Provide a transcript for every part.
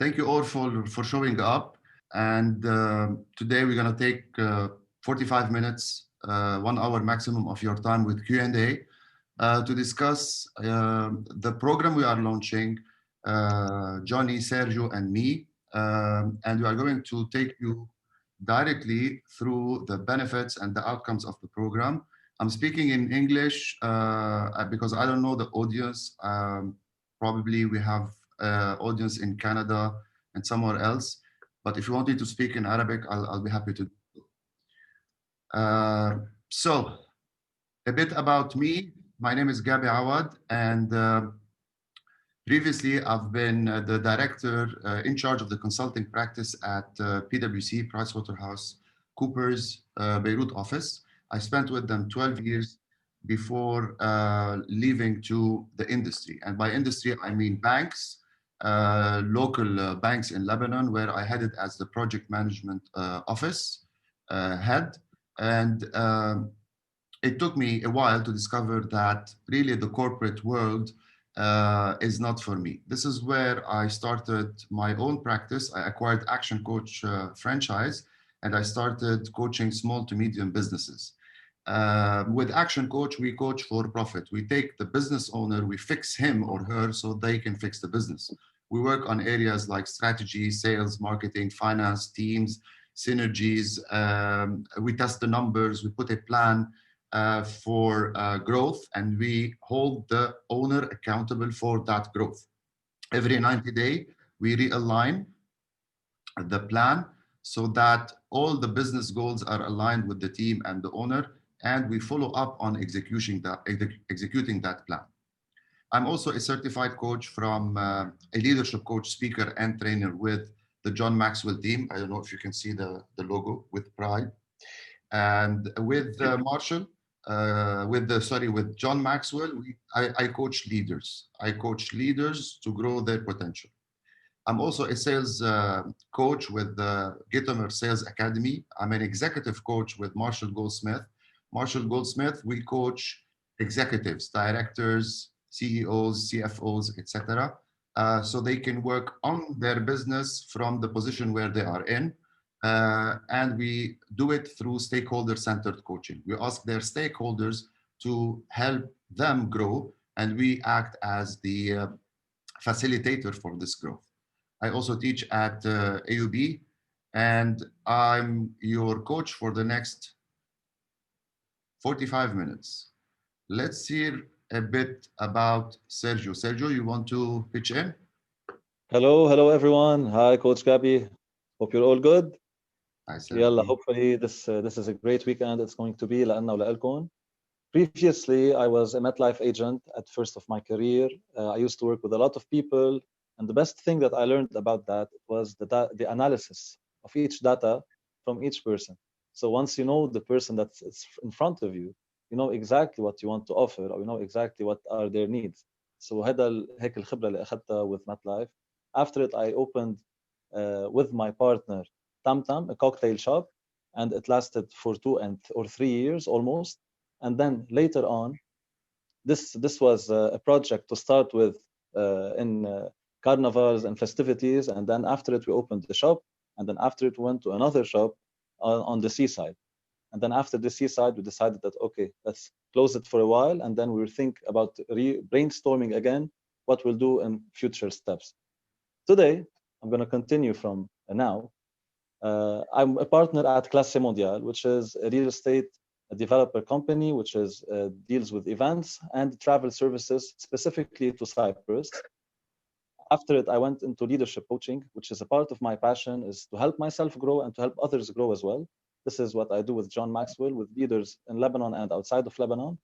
Thank you all for showing up. And today we're going to take 45 minutes, 1 hour maximum of your time with Q&A to discuss the program we are launching, Johnny, Sergio, and me. And we are going to take you directly through the benefits and the outcomes of the program. I'm speaking in English because I don't know the audience. Probably we have audience in Canada and somewhere else. But if you want me to speak in Arabic, I'll be happy to do so. So, a bit about me. My name is Gabi Awad, and previously I've been the director in charge of the consulting practice at PwC, PricewaterhouseCoopers Beirut office. I spent with them 12 years before leaving to the industry. And by industry, I mean banks, local banks in Lebanon, where I headed as the project management office head. And it took me a while to discover that really the corporate world is not for me. This is where I started my own practice. I acquired Action Coach franchise, and I started coaching small to medium businesses. With Action Coach, we coach for profit. We take the business owner, we fix him or her so they can fix the business. We work on areas like strategy, sales, marketing, finance, teams, synergies. We test the numbers, we put a plan for growth, and we hold the owner accountable for that growth. Every 90 days, we realign the plan so that all the business goals are aligned with the team and the owner, and we follow up on executing that plan. I'm also a certified coach from a leadership coach, speaker, and trainer with the John Maxwell team. I don't know if you can see the logo with pride. And with Marshall, with John Maxwell, I coach leaders. I coach leaders to grow their potential. I'm also a sales coach with the Gitomer Sales Academy. I'm an executive coach with Marshall Goldsmith. Marshall Goldsmith, we coach executives, directors, CEOs, CFOs, etc., so they can work on their business from the position where they are in. And we do it through stakeholder-centered coaching. We ask their stakeholders to help them grow, and we act as the facilitator for this growth. I also teach at AUB, and I'm your coach for the next 45 minutes. Let's hear a bit about Sergio. Sergio, you want to pitch in? Hello everyone. Hi, Coach Gabi. Hope you're all good. يلا, hopefully this is a great weekend. It's going to be لأنا ولألكم. Previously, I was a MetLife agent at first of my career. I used to work with a lot of people, and the best thing that I learned about that was the analysis of each data from each person. So once you know the person that's in front of you, you know exactly what you want to offer, or you know exactly what are their needs. So هيك الخبرة اللي أخذتها with MetLife. After it, I opened with my partner Tam, a cocktail shop, and it lasted for 2 or 3 years almost. And then later on, this was a project to start with in carnivals and festivities, and then after it we opened the shop, and then after it went to another shop on the seaside. And then after the seaside, we decided that, okay, let's close it for a while, and then we'll think about brainstorming again what we'll do in future steps. Today, I'm going to continue from now. I'm a partner at Classe Mondiale, which is a real estate developer company, which deals with events and travel services, specifically to Cyprus. After it, I went into leadership coaching, which is a part of my passion, is to help myself grow and to help others grow as well. This is what I do with John Maxwell, with leaders in Lebanon and outside of Lebanon.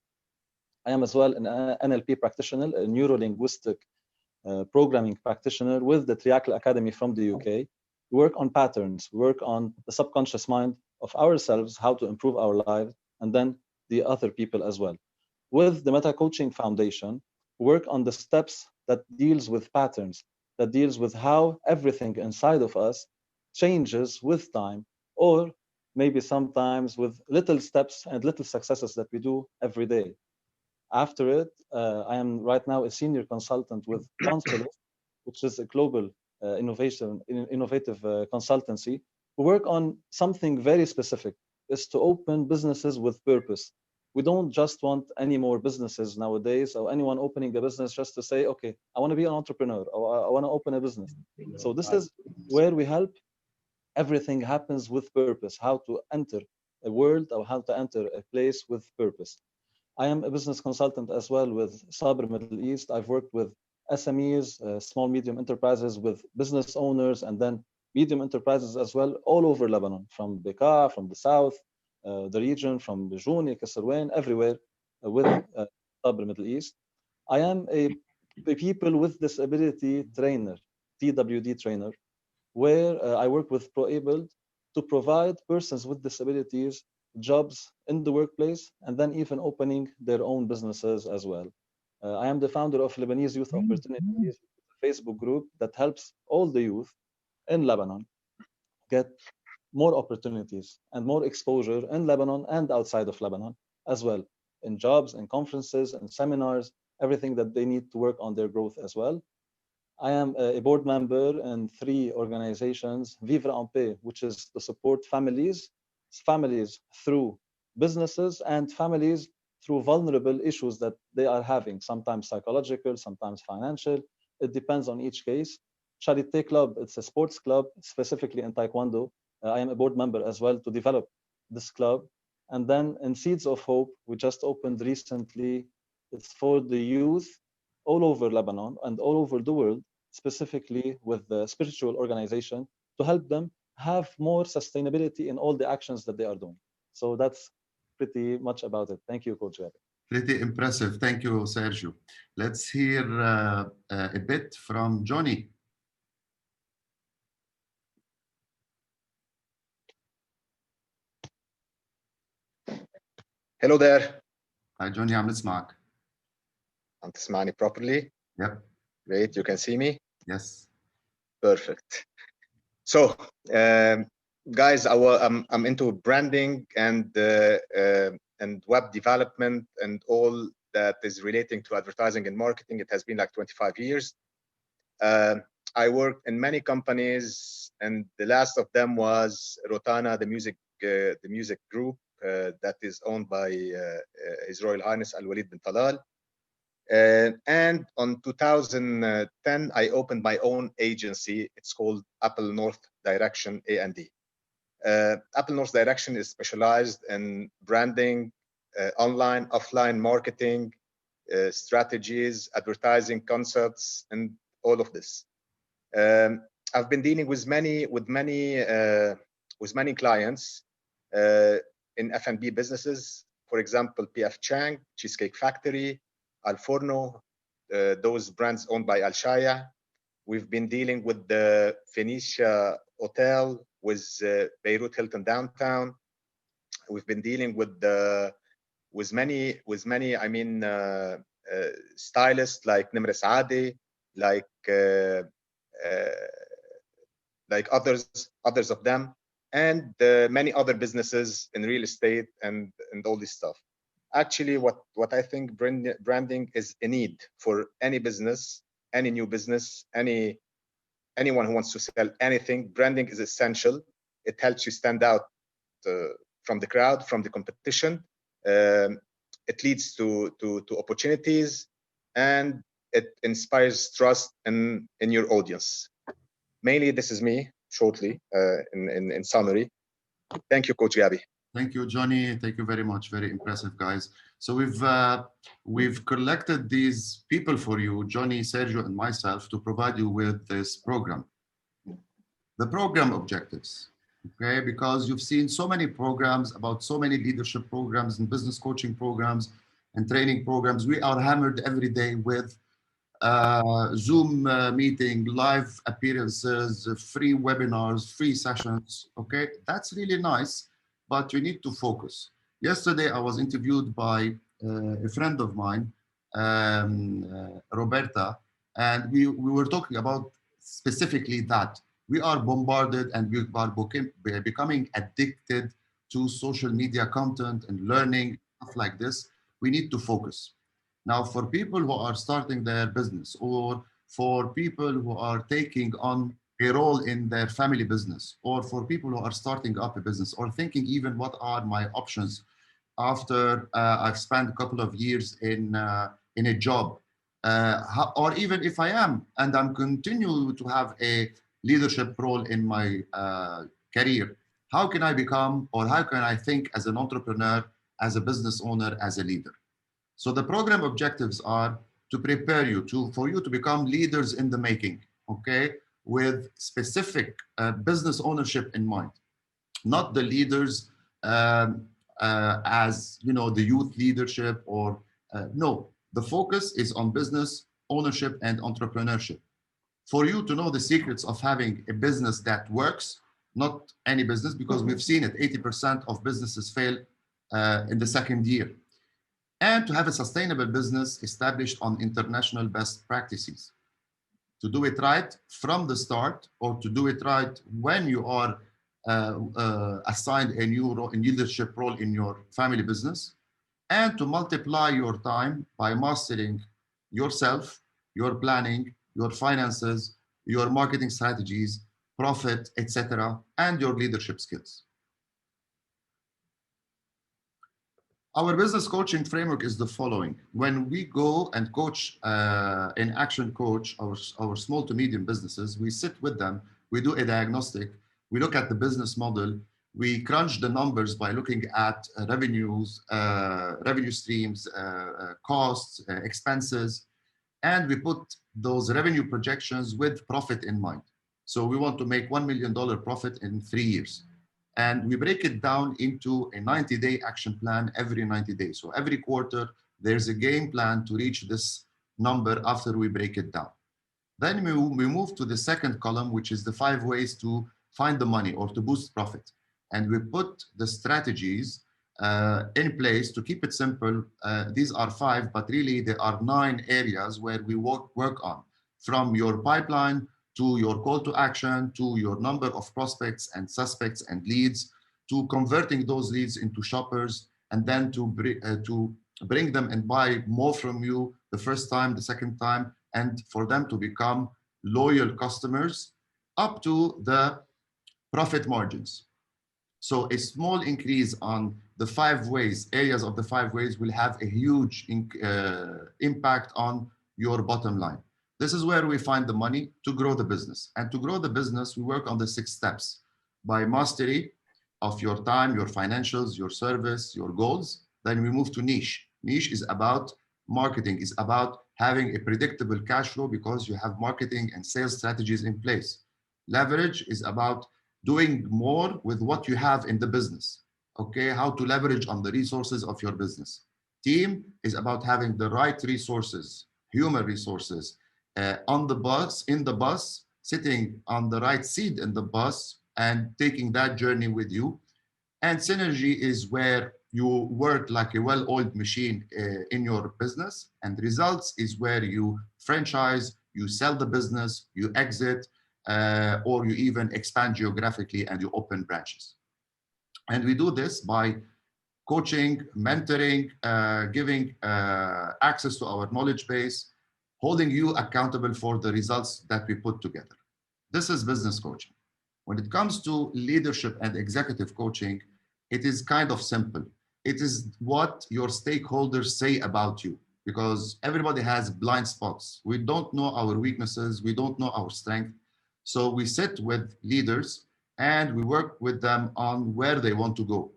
I am as well an NLP practitioner, a neuro-linguistic programming practitioner with the Triacle Academy from the UK. We work on patterns, we work on the subconscious mind of ourselves, how to improve our lives, and then the other people as well. With the Meta Coaching Foundation, we work on the steps that deals with patterns, that deals with how everything inside of us changes with time, or maybe sometimes with little steps and little successes that we do every day. After it, I am right now a senior consultant with Counselors, which is a global innovative consultancy. We work on something very specific, is to open businesses with purpose. We don't just want any more businesses nowadays, or anyone opening a business just to say, okay, I want to be an entrepreneur, or I want to open a business. So this is where we help. Everything happens with purpose, how to enter a world or how to enter a place with purpose. I am a business consultant as well with Sabr Middle East. I've worked with SMEs, small, medium enterprises, with business owners, and then medium enterprises as well, all over Lebanon, from Bekaa, from the south, the region, from Bejuni, Kasserwain, everywhere, with Sabr Middle East. I am a people with disability trainer, TWD trainer, where I work with ProAbled to provide persons with disabilities jobs in the workplace, and then even opening their own businesses as well. I am the founder of Lebanese Youth Opportunities, a Facebook group that helps all the youth in Lebanon get more opportunities and more exposure in Lebanon and outside of Lebanon as well, in jobs, in conferences, and seminars, everything that they need to work on their growth as well. I am a board member in 3 organizations, Vivre en Paix, which is to support families through businesses and families through vulnerable issues that they are having, sometimes psychological, sometimes financial. It depends on each case. Charité Club, it's a sports club, specifically in Taekwondo. I am a board member as well to develop this club. And then in Seeds of Hope, we just opened recently. It's for the youth all over Lebanon and all over the world, specifically with the spiritual organization, to help them have more sustainability in all the actions that they are doing. So that's pretty much about it. Thank you, Coach Gabby. Pretty impressive. Thank you, Sergio. Let's hear a bit from Johnny. Hello there. Hi, Johnny. عم نسمعك. عم تسمعني properly? Yep. Great. You can see me? Yes. Perfect. So, guys, I'm into branding and web development and all that is relating to advertising and marketing. It has been like 25 years. I worked in many companies, and the last of them was Rotana, the music group that is owned by His Royal Highness Al Walid bin Talal. And on 2010, I opened my own agency. It's called Apple North Direction A&D. Apple North Direction is specialized in branding, online, offline marketing, strategies, advertising concepts, and all of this. I've been dealing with many clients in F&B businesses. For example, P.F. Chang, Cheesecake Factory, Al Forno, those brands owned by Al Shaya. We've been dealing with the Phoenicia Hotel, with Beirut Hilton Downtown. We've been dealing with many stylists like Nimr Saadi, like others of them, and many other businesses in real estate and all this stuff. Actually, what I think branding is a need for any business, any new business, anyone who wants to sell anything. Branding is essential. It helps you stand out from the crowd, from the competition. It leads to opportunities, and it inspires trust in your audience. Mainly, this is me, shortly, in summary. Thank you, Coach Gabby. Thank you, Johnny. Thank you very much. Very impressive, guys. So we've collected these people for you, Johnny, Sergio, and myself, to provide you with this program. The program objectives, okay? Because you've seen so many programs about so many leadership programs and business coaching programs and training programs. We are hammered every day with Zoom meeting, live appearances, free webinars, free sessions, okay? That's really nice, but you need to focus. Yesterday, I was interviewed by a friend of mine, Roberta, and we were talking about specifically that. We are bombarded and we are becoming addicted to social media content and learning, stuff like this. We need to focus. Now, for people who are starting their business or for people who are taking on a role in their family business, or for people who are starting up a business, or thinking even what are my options after I've spent a couple of years in a job, or even if I am and I'm continue to have a leadership role in my career, how can I become, or how can I think as an entrepreneur, as a business owner, as a leader? So the program objectives are to prepare you for you to become leaders in the making, okay, with specific business ownership in mind, not the leaders as the youth leadership, or no. The focus is on business ownership and entrepreneurship. For you to know the secrets of having a business that works, not any business, because we've seen it, 80% of businesses fail in the second year. And to have a sustainable business established on international best practices. To do it right from the start, or to do it right when you are assigned a new role, a leadership role in your family business, and to multiply your time by mastering yourself, your planning, your finances, your marketing strategies, profit, etc., and your leadership skills. Our business coaching framework is the following. When we go and coach, in action coach, our small to medium businesses, we sit with them, we do a diagnostic, we look at the business model, we crunch the numbers by looking at revenues, revenue streams, costs, expenses, and we put those revenue projections with profit in mind. So we want to make $1 million profit in 3 years. And we break it down into a 90-day action plan every 90 days. So every quarter, there's a game plan to reach this number after we break it down. Then we move to the second column, which is the 5 ways to find the money or to boost profit. And we put the strategies in place. To keep it simple, these are 5, but really there are 9 areas where we work on, from your pipeline to your call to action, to your number of prospects and suspects and leads, to converting those leads into shoppers, and then to bring them and buy more from you the first time, the second time, and for them to become loyal customers, up to the profit margins. So a small increase on the 5 ways, areas of the 5 ways, will have a huge impact on your bottom line. This is where we find the money to grow the business. And to grow the business, we work on the 6 steps. By mastery of your time, your financials, your service, your goals. Then we move to niche. Niche is about marketing, is about having a predictable cash flow because you have marketing and sales strategies in place. Leverage is about doing more with what you have in the business. Okay, how to leverage on the resources of your business. Team is about having the right resources, human resources, on the bus, in the bus, sitting on the right seat in the bus and taking that journey with you. And synergy is where you work like a well-oiled machine in your business. And results is where you franchise, you sell the business, you exit, or you even expand geographically and you open branches. And we do this by coaching, mentoring, giving access to our knowledge base, holding you accountable for the results that we put together. This is business coaching. When it comes to leadership and executive coaching, it is kind of simple. It is what your stakeholders say about you, because everybody has blind spots. We don't know our weaknesses. We don't know our strength. So we sit with leaders and we work with them on where they want to go,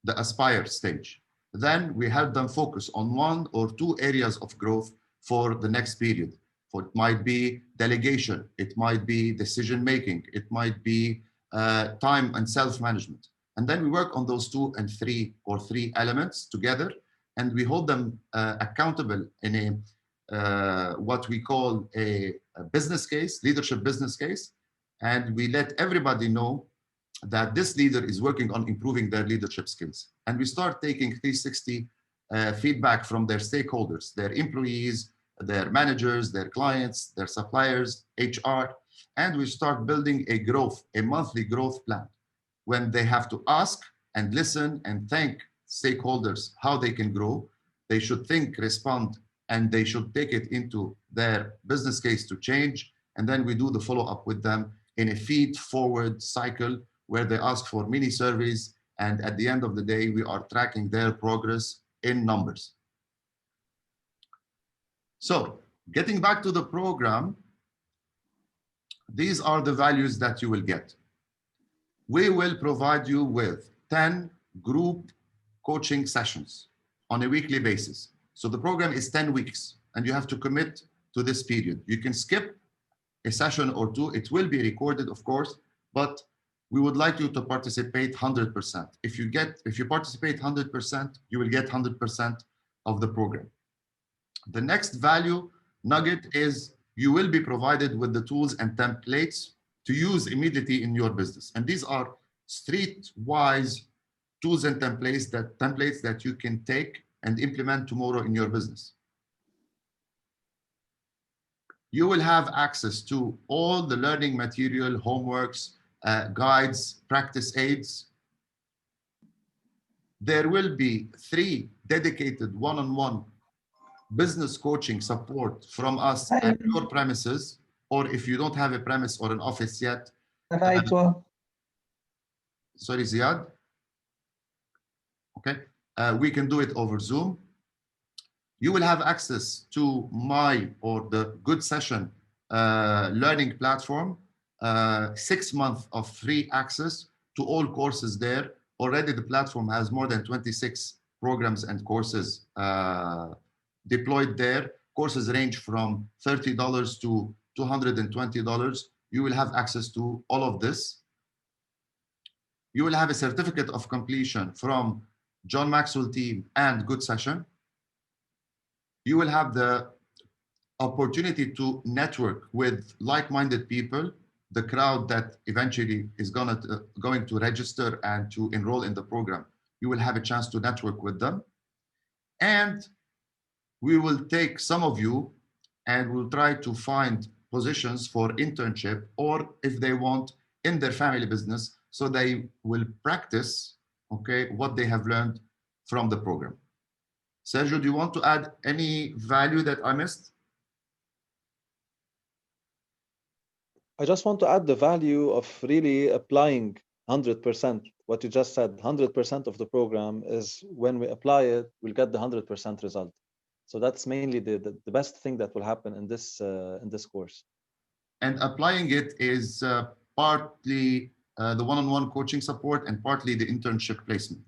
the aspire stage. Then we help them focus on 1 or 2 areas of growth for the next period. For it might be delegation, it might be decision making, it might be time and self-management. And then we work on those 2 and 3 or 3 elements together, and we hold them accountable in a what we call a business case, leadership business case. And we let everybody know that this leader is working on improving their leadership skills. And we start taking 360 feedback from their stakeholders, their employees, their managers, their clients, their suppliers, HR, and we start building a monthly growth plan. When they have to ask and listen and thank stakeholders how they can grow, they should think, respond, and they should take it into their business case to change. And then we do the follow-up with them in a feed-forward cycle where they ask for mini surveys. And at the end of the day, we are tracking their progress in numbers. So getting back to the program, these are the values that you will get. We will provide you with 10 group coaching sessions on a weekly basis. So the program is 10 weeks and you have to commit to this period. You can skip a session or two. It will be recorded, of course, but we would like you to participate 100%. If you participate 100%, you will get 100% of the program. The next value nugget is you will be provided with the tools and templates to use immediately in your business. And these are streetwise tools and templates that you can take and implement tomorrow in your business. You will have access to all the learning material, homeworks, guides, practice aids. There will be 3 dedicated one-on-one business coaching support from us at your premises, or if you don't have a premise or an office yet. Sorry, Ziad. Okay, we can do it over Zoom. You will have access to the Good Session learning platform, 6 months of free access to all courses there. Already the platform has more than 26 programs and courses deployed there. Courses range from $30 to $220. You will have access to all of this. You will have a certificate of completion from John Maxwell team and Good Session. You will have the opportunity to network with like-minded people, the crowd that eventually is going to register and to enroll in the program. You will have a chance to network with them. And we will take some of you and we'll try to find positions for internship, or if they want, in their family business, so they will practice, okay, what they have learned from the program. Sergio, do you want to add any value that I missed? I just want to add the value of really applying 100%. What you just said, 100% of the program is when we apply it, we'll get the 100% result. So that's mainly the best thing that will happen in this course. And applying it is partly the one-on-one coaching support and partly the internship placement.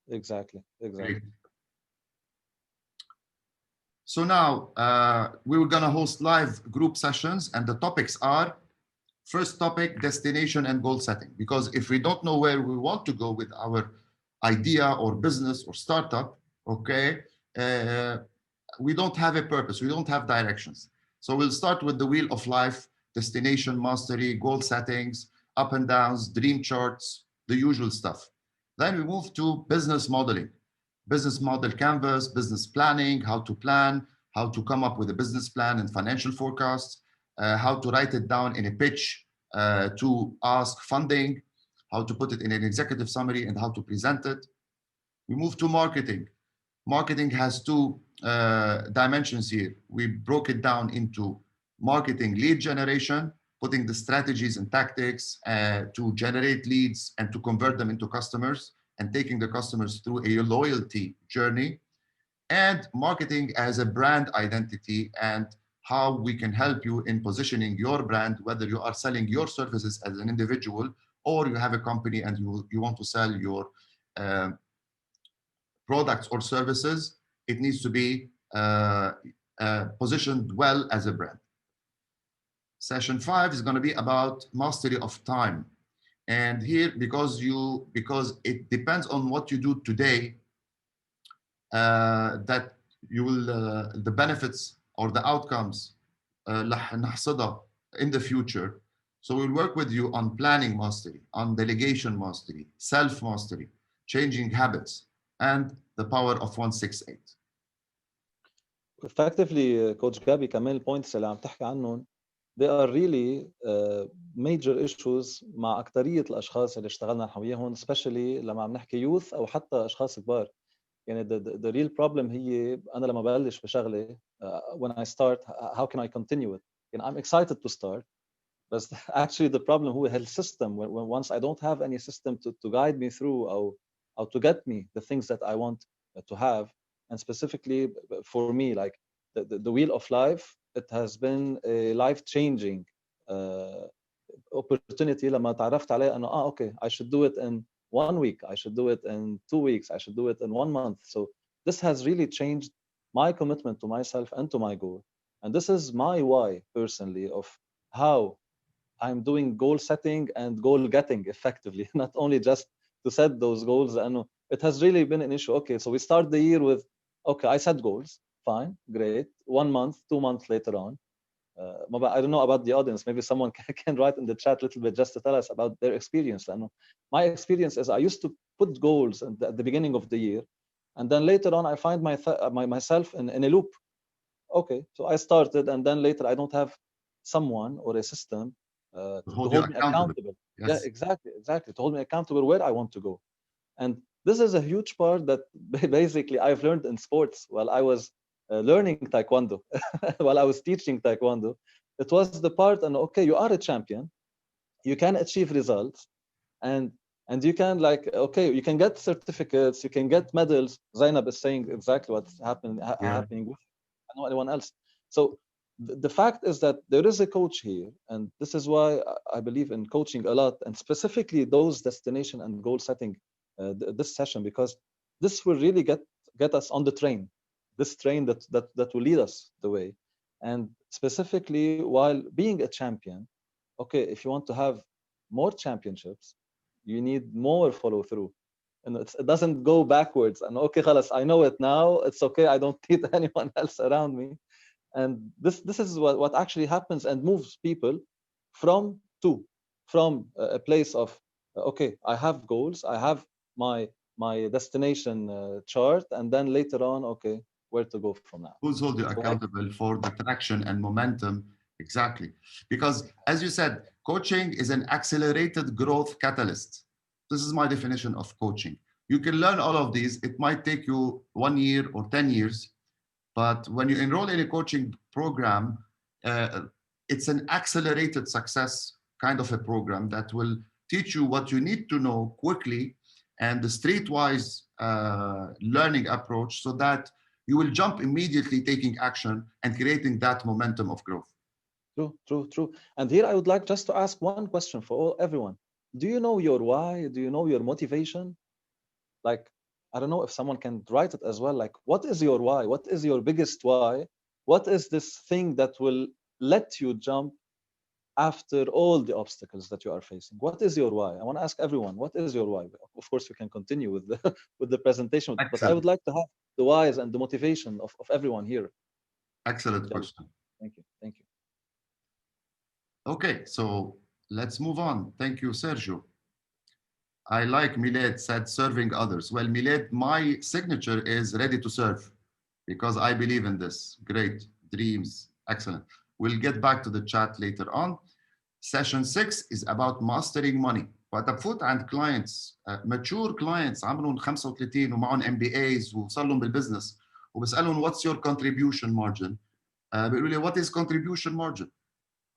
Exactly. Great. So now we were going to host live group sessions, and the topics are: first topic, destination and goal setting. Because if we don't know where we want to go with our idea or business or startup, okay, we don't have a purpose, we don't have directions. So we'll start with the wheel of life, destination mastery, goal settings, up and downs, dream charts, the usual stuff. Then we move to business modeling, business model canvas, business planning, how to plan, how to come up with a business plan and financial forecasts, how to write it down in a pitch to ask funding, how to put it in an executive summary, and how to present it. We move to marketing. Marketing has 2 dimensions here. We broke it down into marketing lead generation, putting the strategies and tactics to generate leads and to convert them into customers, and taking the customers through a loyalty journey, and marketing as a brand identity and how we can help you in positioning your brand, whether you are selling your services as an individual or you have a company and you want to sell your products or services. It needs to be positioned well as a brand. Session 5 is going to be about mastery of time. And here, because it depends on what you do today, that you will, the benefits or the outcomes in the future. So we'll work with you on planning mastery, on delegation mastery, self-mastery, changing habits, and the power of 168. Effectively, Coach Gabby, كمان البوينتس اللي عم تحكي عنهم, they are really major issues مع أكترية الأشخاص اللي اشتغلنا نحويهم, especially لما عم نحكي youth أو حتى أشخاص كبار. يعني the real problem هي أنا لما ببلش بشغلة when I start how can I continue it يعني I'm excited to start but actually the problem هو system when once I don't have any system to guide me through or to get me the things that I want to have and specifically for me like the wheel of life it has been a life-changing opportunity لما تعرفت عليه انه okay I should do it in 1 week I should do it in 2 weeks I should do it in 1 month so this has really changed my commitment to myself and to my goal and this is my why personally of how I'm doing goal setting and goal getting effectively not only just to set those goals and it has really been an issue okay so we start the year with okay I set goals fine great 1 month 2 months later on I don't know about the audience. Maybe someone can write in the chat a little bit just to tell us about their experience. My experience is I used to put goals at the beginning of the year, and then later on I find myself in a loop. Okay, so I started, and then later I don't have someone or a system to hold me accountable. Yes. Yeah, exactly. To hold me accountable where I want to go, and this is a huge part that basically I've learned in sports while I was learning taekwondo while I was teaching taekwondo it was the part and okay you are a champion you can achieve results and you can like okay you can get certificates you can get medals Zainab is saying exactly what's happening with anyone else so the fact is that there is a coach here and this is why I believe in coaching a lot and specifically those destination and goal setting this session because this will really get us on the train this train that will lead us the way and specifically while being a champion okay if you want to have more championships you need more follow through and it doesn't go backwards and okay khalas I know it now it's okay I don't need anyone else around me and this is what actually happens and moves people from a place of okay I have goals I have my destination chart and then later on okay where to go from now Who's holding you accountable for the traction and momentum exactly because as you said coaching is an accelerated growth catalyst this is my definition of coaching you can learn all of these it might take you 1 year or 10 years but when you enroll in a coaching program it's an accelerated success kind of a program that will teach you what you need to know quickly and the streetwise learning approach so that you will jump immediately taking action and creating that momentum of growth. True. And here I would like just to ask one question for everyone. Do you know your why? Do you know your motivation? Like, I don't know if someone can write it as well. Like, what is your why? What is your biggest why? What is this thing that will let you jump after all the obstacles that you are facing? What is your why? I want to ask everyone, what is your why? Of course, we can continue with the presentation, Excellent. but I would like to have the whys and the motivation of everyone here. Excellent question. Thank you. Okay, so let's move on. Thank you, Sergio. I like Milad said serving others. Well, Milad, my signature is ready to serve because I believe in this. Great dreams. Excellent. We'll get back to the chat later on. Session 6 is about mastering money. وتفوت عند clients mature clients عمرهم 35 ومعهم MBAs وصار لهم بالبزنس وبسألهم what's your contribution margin؟ بيقولوا لي what is contribution margin؟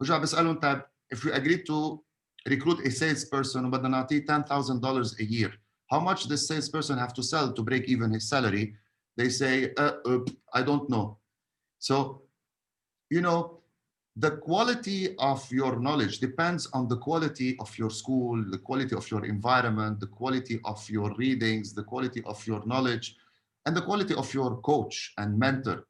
برجع بسألهم طيب if we agreed to recruit a salesperson وبدنا نعطيه $10,000 a year how much this salesperson have to sell to break even his salary? They say I don't know. So you know the quality of your knowledge depends on the quality of your school, the quality of your environment, the quality of your readings, the quality of your knowledge, and the quality of your coach and mentor.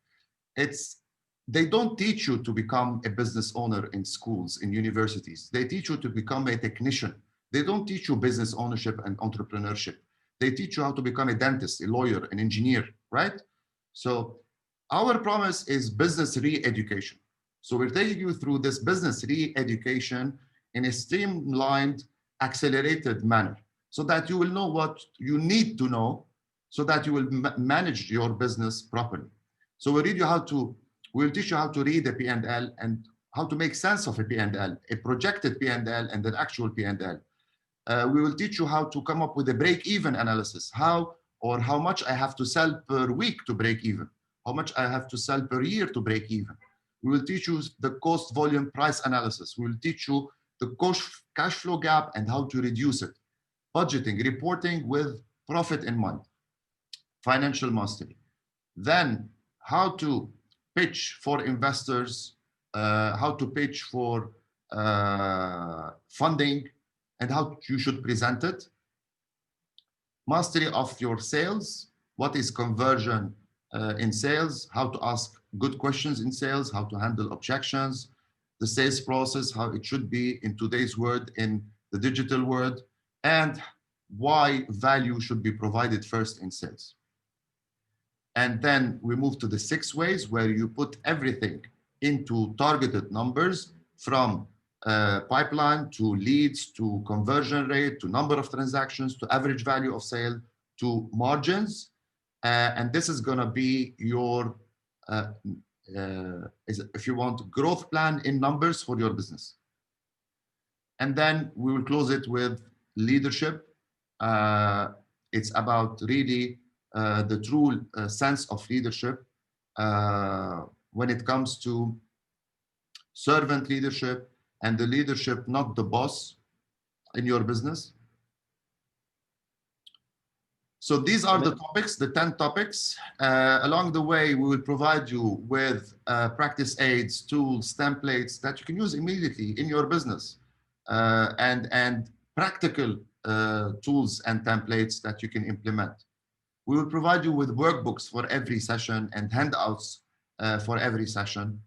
They don't teach you to become a business owner in schools, in universities. They teach you to become a technician. They don't teach you business ownership and entrepreneurship. They teach you how to become a dentist, a lawyer, an engineer, right? So our promise is business re-education. So we're taking you through this business re-education in a streamlined, accelerated manner so that you will know what you need to know so that you will manage your business properly. So we'll teach you how to read a P&L and how to make sense of a P&L, a projected P&L and an actual P&L. We will teach you how to come up with a break-even analysis, how or how much I have to sell per week to break even, how much I have to sell per year to break even. We will teach you the cost volume price analysis. We will teach you the cash flow gap and how to reduce it. Budgeting, reporting with profit in mind, financial mastery. Then how to pitch for investors, how to pitch for funding, and how you should present it. Mastery of your sales, what is conversion in sales, how to ask good questions in sales, how to handle objections, the sales process, how it should be in today's world, in the digital world, and why value should be provided first in sales. And then we move to the 6 ways where you put everything into targeted numbers, from pipeline to leads to conversion rate to number of transactions to average value of sale to margins. And this is going to be your, if you want, growth plan in numbers for your business. And then we will close it with leadership. It's about really the true sense of leadership when it comes to servant leadership and the leadership, not the boss in your business. So these are the topics, the 10 topics. Along the way, we will provide you with practice aids, tools, templates that you can use immediately in your business, and practical tools and templates that you can implement. We will provide you with workbooks for every session and handouts for every session.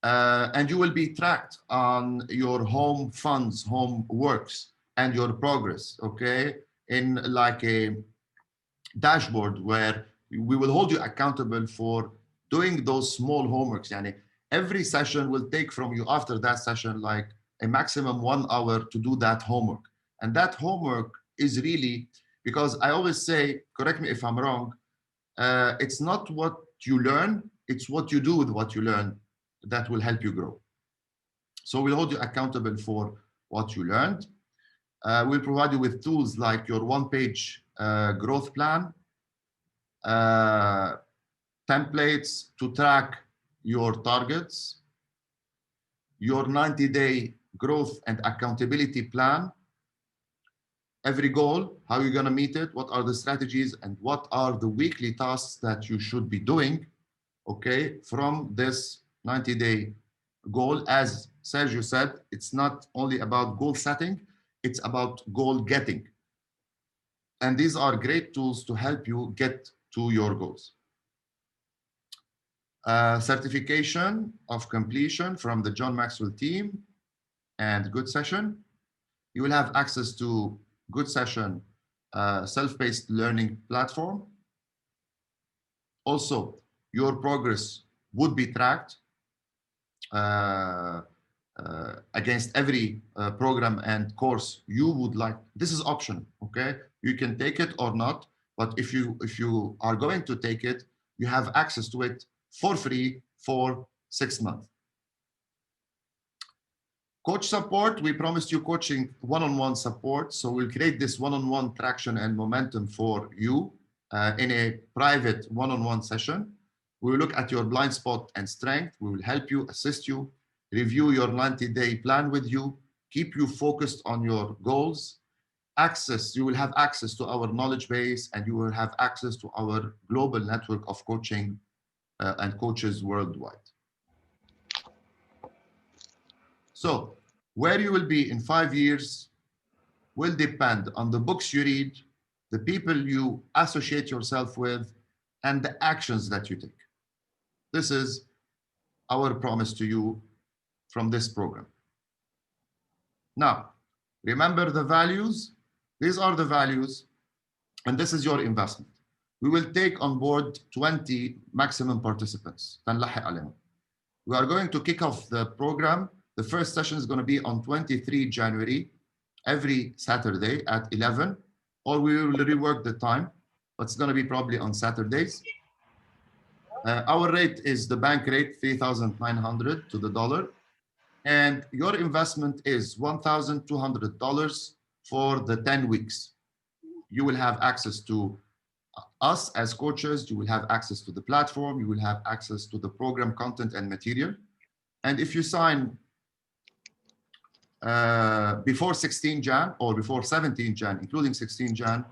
And you will be tracked on your home funds, home works, and your progress, okay? In like a dashboard where we will hold you accountable for doing those small homeworks. Yani every session will take from you after that session like a maximum 1 hour to do that homework. And that homework is really, because I always say, correct me if I'm wrong, it's not what you learn, it's what you do with what you learn that will help you grow. So we'll hold you accountable for what you learned. We'll provide you with tools like your 1-page growth plan, templates to track your targets, your 90-day growth and accountability plan, every goal, how you're going to meet it, what are the strategies, and what are the weekly tasks that you should be doing, okay, from this 90-day goal. As Sergio said, it's not only about goal setting, it's about goal getting. And these are great tools to help you get to your goals. Certification of completion from the John Maxwell team and Good Session. You will have access to Good Session self-paced learning platform. Also, your progress would be tracked against every program and course you would like. This is optional, okay? You can take it or not, but if you are going to take it, you have access to it for free for 6 months. Coach support, we promised you coaching one-on-one support. So we'll create this one-on-one traction and momentum for you in a private one-on-one session. We will look at your blind spot and strength. We will help you, assist you, review your 90-day plan with you, keep you focused on your goals. You will have access to our knowledge base, and you will have access to our global network of coaching and coaches worldwide. So where you will be in 5 years will depend on the books you read, the people you associate yourself with, and the actions that you take. This is our promise to you from this program. Now, remember the values. These are the values, and this is your investment. We will take on board 20 maximum participants. We are going to kick off the program. The first session is going to be on 23 January, every Saturday at 11, or we will rework the time, but it's going to be probably on Saturdays. Our rate is the bank rate, 3,900 to the dollar. And your investment is $1,200 for the 10 weeks. you will have access to us as coaches, you will have access to the platform, you will have access to the program content and material. And if you sign before 16 Jan or before 17 Jan, including 16 Jan,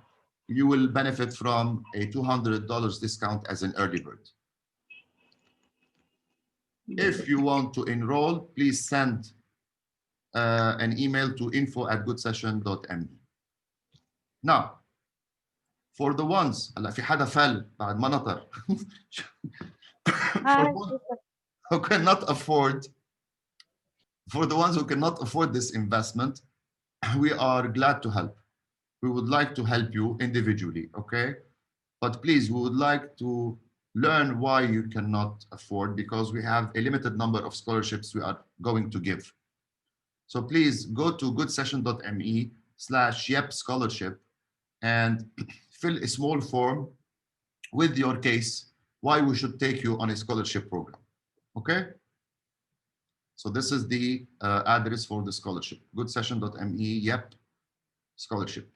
you will benefit from a $200 discount as an early bird. If you want to enroll, please send an email to info@goodsession.me. Now, for the ones هلا في حدا فل بعد ما نطر who cannot afford, for the ones who cannot afford this investment, we are glad to help. We would like to help you individually, okay? But please, we would like to learn why you cannot afford, because we have a limited number of scholarships we are going to give. So please go to goodsession.me/YEPP scholarship and fill a small form with your case why we should take you on a scholarship program, okay? So this is the address for the scholarship, goodsession.me YEPP scholarship.